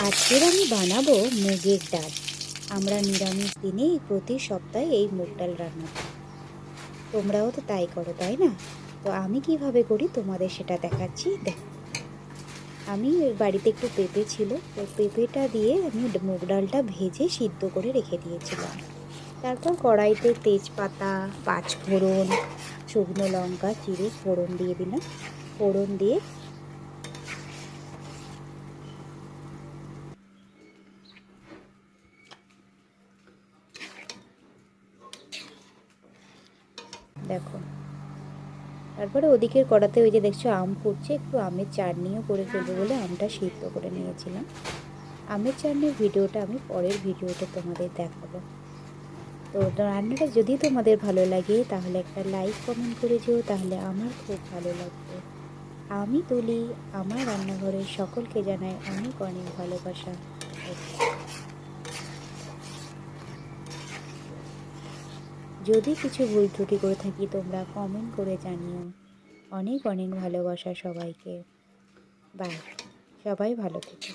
আজকের আমি বানাবো মুগের ডাল। আমরা নিরামিষ দিনে প্রতি সপ্তাহে এই মুগ ডাল রান্না করি। তোমরাও তো তাই করো, তাই না? তো আমি কিভাবে করি তোমাদের সেটা দেখাচ্ছি। দেখো, আমি বাড়িতে একটু পেঁপে ছিল, তো পেঁপেটা দিয়ে আমি মুগ ডালটা ভেজে সিদ্ধ করে রেখে দিয়েছিলাম। তারপর কড়াইতে তেজপাতা, পাঁচফোড়ন, শুকনো লঙ্কা চিড়ে ফোড়ন দিয়ে দিলাম। ফোড়ন দিয়ে দেখো, তারপরে ওদিকের কড়াতে ওই যে দেখছো আম ফুটছে, একটু আমের চাটনিও করে ফেলবো বলে আমটা সিদ্ধ করে নিয়েছিলাম। আমের চাটনির ভিডিওটা আমি পরের ভিডিওটা তোমাদের দেখাবো। তো রান্নাটা যদি তোমাদের ভালো লাগে তাহলে একটা লাইক কমেন্ট করে যেও, তাহলে আমার খুব ভালো লাগবে। আমি তুলি, আমার রান্নাঘরের সকলকে জানাই অনেক অনেক ভালোবাসা। যদি কিছু ভুল ত্রুটি করে থাকি তোমরা কমেন্ট করে জানিও। অনেক অনেক ভালোবাসা সবাইকে। বাই। সবাই ভালো থেকো।